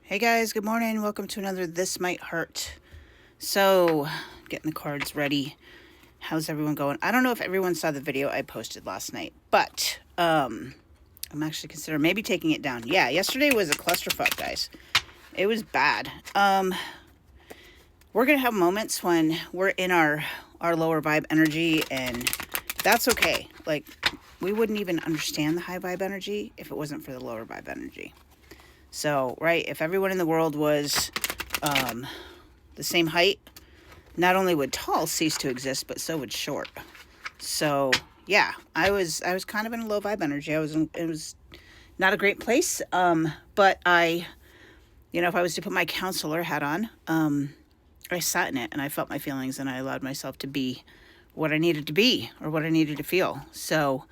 Hey guys, good morning. Welcome to another This Might Hurt. So, getting the cards ready. How's everyone going? I don't know if everyone saw the video I posted last night, but I'm actually considering maybe taking it down. Yeah, yesterday was a clusterfuck, guys. It was bad. We're gonna have moments when we're in our lower vibe energy, and that's okay. Like, we wouldn't even understand the high vibe energy if it wasn't for the lower vibe energy. So, right, if everyone in the world was the same height, not only would tall cease to exist, but so would short. So, yeah, I was kind of in a low vibe energy. It was not a great place. But if I was to put my counselor hat on, I sat in it and I felt my feelings and I allowed myself to be what I needed to be or what I needed to feel. So,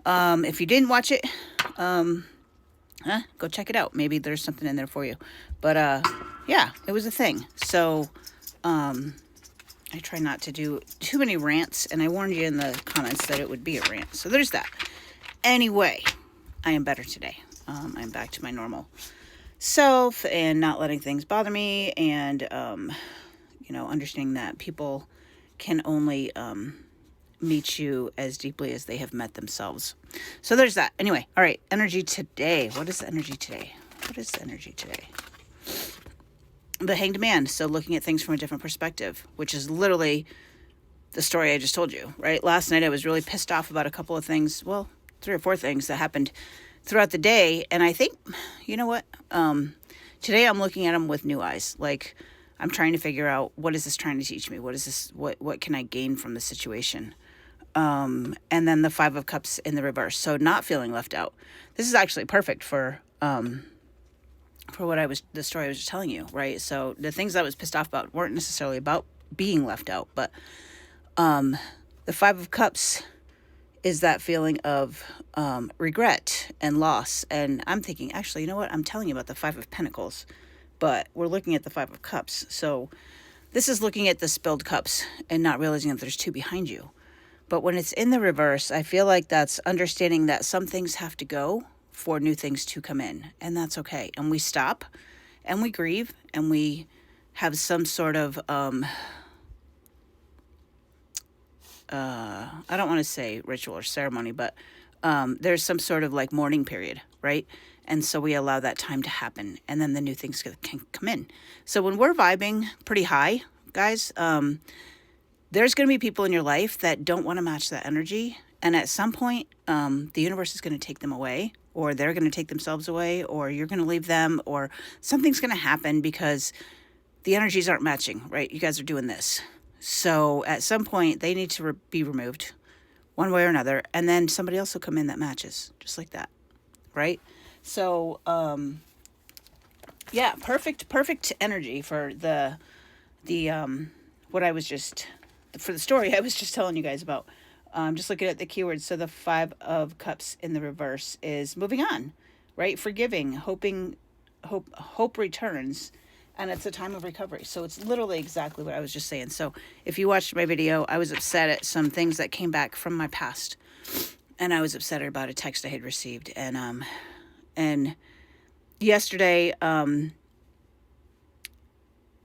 if you didn't watch it, go check it out. Maybe there's something in there for you. But yeah, it was a thing. So I try not to do too many rants, and I warned you in the comments that it would be a rant. So there's that. Anyway, I am better today. I'm back to my normal self and not letting things bother me, and understanding that people can only meet you as deeply as they have met themselves. So there's that. Anyway, all right, energy today. What is the energy today? The Hanged Man. So looking at things from a different perspective, which is literally the story I just told you, right? Last night I was really pissed off about a couple of things, well, 3 or 4 things that happened throughout the day. And I think, you know what? Today I'm looking at them with new eyes. Like, I'm trying to figure out, what is this trying to teach me? What can I gain from the situation? And then the 5 of Cups in the reverse. So not feeling left out. This is actually perfect for the story I was just telling you, right? So the things I was pissed off about weren't necessarily about being left out, but the 5 of Cups is that feeling of regret and loss. And I'm thinking, actually, you know what? I'm telling you about the 5 of Pentacles, but we're looking at the 5 of Cups. So this is looking at the spilled cups and not realizing that there's 2 behind you. But when it's in the reverse, I feel like that's understanding that some things have to go for new things to come in. And that's okay. And we stop and we grieve and we have some sort of, I don't want to say ritual or ceremony, but there's some sort of like mourning period, right? And so we allow that time to happen, and then the new things can come in. So when we're vibing pretty high, guys, there's going to be people in your life that don't want to match that energy. And at some point, the universe is going to take them away, or they're going to take themselves away, or you're going to leave them, or something's going to happen because the energies aren't matching, right? You guys are doing this. So at some point, they need to be removed one way or another, and then somebody else will come in that matches, just like that, right? So, yeah, perfect energy for for the story I was just telling you guys about. Just looking at the keywords. So the 5 of Cups in the reverse is moving on, right? Forgiving, hope returns, and it's a time of recovery. So it's literally exactly what I was just saying. So if you watched my video, I was upset at some things that came back from my past, and I was upset about a text I had received, and yesterday,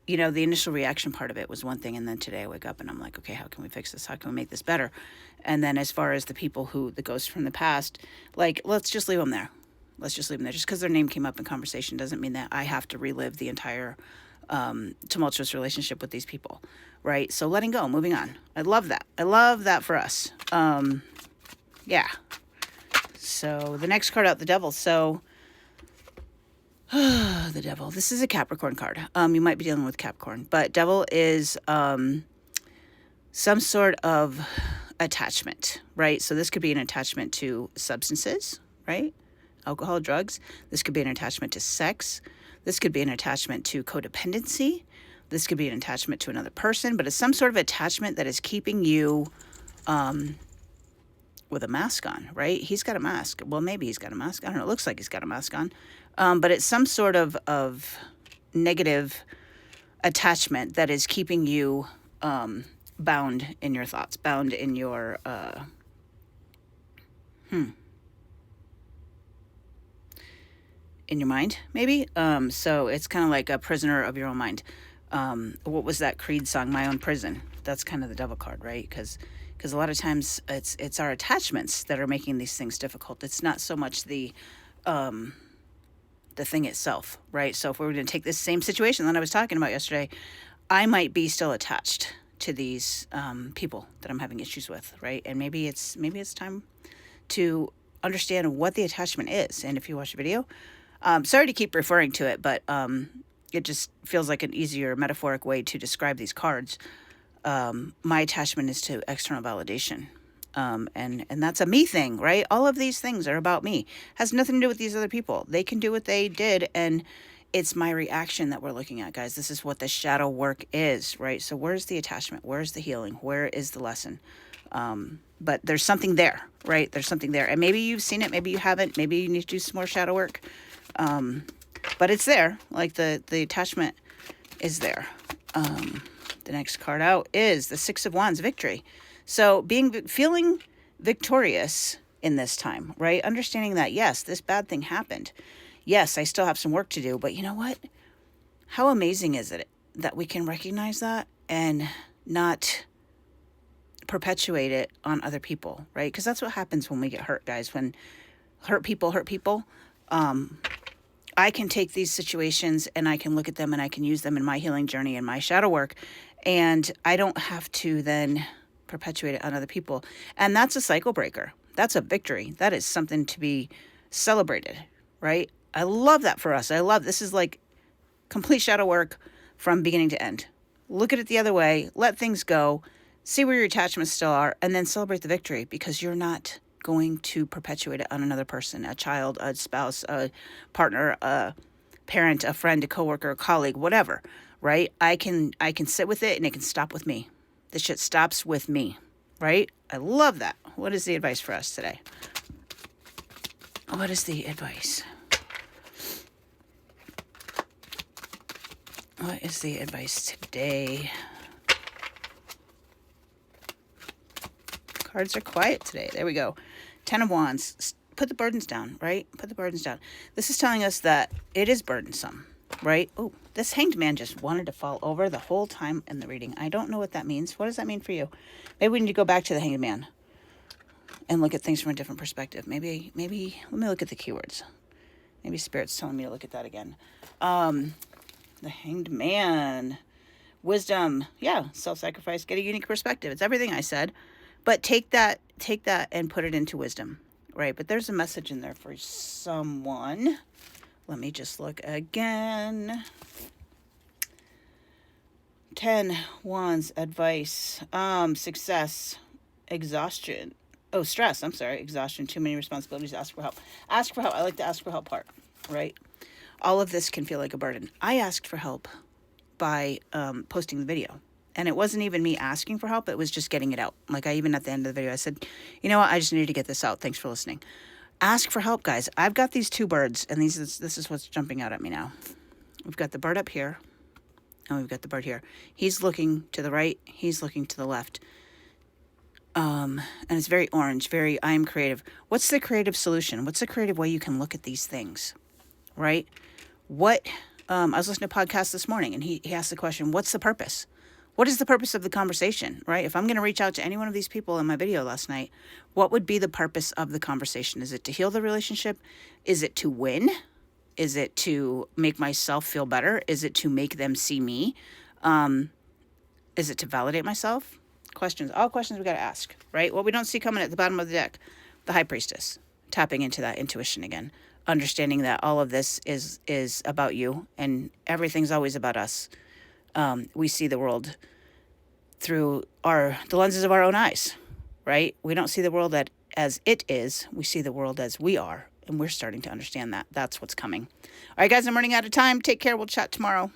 the initial reaction part of it was one thing. And then today I wake up and I'm like, okay, how can we fix this? How can we make this better? And then as far as the people the ghosts from the past, like, let's just leave them there. Just because their name came up in conversation doesn't mean that I have to relive the entire tumultuous relationship with these people, right? So letting go, moving on. I love that for us. Yeah. So the next card out, the Devil. So the Devil. This is a Capricorn card. You might be dealing with Capricorn, but Devil is some sort of attachment, right? So this could be an attachment to substances, right? Alcohol, drugs. This could be an attachment to sex. This could be an attachment to codependency. This could be an attachment to another person, but it's some sort of attachment that is keeping you with a mask on, right? He's got a mask. Well, maybe he's got a mask. I don't know. It looks like he's got a mask on. But it's some sort of negative attachment that is keeping you bound in your thoughts, bound in your in your mind, maybe. So it's kind of like a prisoner of your own mind. What was that Creed song, My Own Prison? That's kind of the devil card, right? Because a lot of times it's our attachments that are making these things difficult. It's not so much the thing itself, right? So if we were going to take this same situation that I was talking about yesterday, I might be still attached to these people that I'm having issues with, right? And maybe it's time to understand what the attachment is. And if you watch the video, sorry to keep referring to it, but it just feels like an easier metaphoric way to describe these cards. My attachment is to external validation. And that's a me thing, right? All of these things are about me. Has nothing to do with these other people. They can do what they did, and it's my reaction that we're looking at, guys. This is what the shadow work is, right? So where's the attachment? Where's the healing? Where is the lesson? But there's something there, right? There's something there. And maybe you've seen it. Maybe you haven't. Maybe you need to do some more shadow work. But it's there. Like the attachment is there. The next card out is the Six of Wands, victory. So feeling victorious in this time, right? Understanding that, yes, this bad thing happened. Yes, I still have some work to do, but you know what? How amazing is it that we can recognize that and not perpetuate it on other people, right? Because that's what happens when we get hurt, guys. When hurt people, I can take these situations and I can look at them and I can use them in my healing journey and my shadow work, and I don't have to then perpetuate it on other people. And that's a cycle breaker. That's a victory. That is something to be celebrated, right? I love that for us. This is like complete shadow work from beginning to end. Look at it the other way, let things go, see where your attachments still are, and then celebrate the victory, because you're not going to perpetuate it on another person, a child, a spouse, a partner, a parent, a friend, a coworker, a colleague, whatever, right? I can sit with it and it can stop with me. This shit stops with me, right? I love that. What is the advice for us today? What is the advice? What is the advice today? Cards are quiet today. There we go. 10 of Wands. Put the burdens down, right? Put the burdens down. This is telling us that it is burdensome, right? Oh, this Hanged Man just wanted to fall over the whole time in the reading. I don't know what that means. What does that mean for you? Maybe we need to go back to the Hanged Man and look at things from a different perspective. Maybe let me look at the keywords. Maybe Spirit's telling me to look at that again. The Hanged Man. Wisdom. Yeah, self-sacrifice. Get a unique perspective. It's everything I said. But take that and put it into wisdom, right? But there's a message in there for someone. Let me just look again. 10 Wands, advice, success, exhaustion. Oh, stress. I'm sorry. Exhaustion, too many responsibilities, ask for help. Ask for help. I like the ask for help part, right? All of this can feel like a burden. I asked for help by posting the video. And it wasn't even me asking for help. It was just getting it out. Like even at the end of the video, I said, you know what? I just needed to get this out. Thanks for listening. Ask for help, guys. I've got these two birds, and this is what's jumping out at me now. We've got the bird up here, and we've got the bird here. He's looking to the right. He's looking to the left. And it's very orange, very I am creative. What's the creative solution? What's the creative way you can look at these things, right? I was listening to a podcast this morning, and he asked the question, what's the purpose? What is the purpose of the conversation, right? If I'm going to reach out to any one of these people in my video last night, what would be the purpose of the conversation? Is it to heal the relationship? Is it to win? Is it to make myself feel better? Is it to make them see me? Is it to validate myself? Questions, all questions we got to ask, right? What we don't see coming at the bottom of the deck, the High Priestess, tapping into that intuition again, understanding that all of this is about you and everything's always about us. We see the world through the lenses of our own eyes, right? We don't see the world as it is. We see the world as we are, and we're starting to understand that. That's what's coming. All right, guys, I'm running out of time. Take care. We'll chat tomorrow.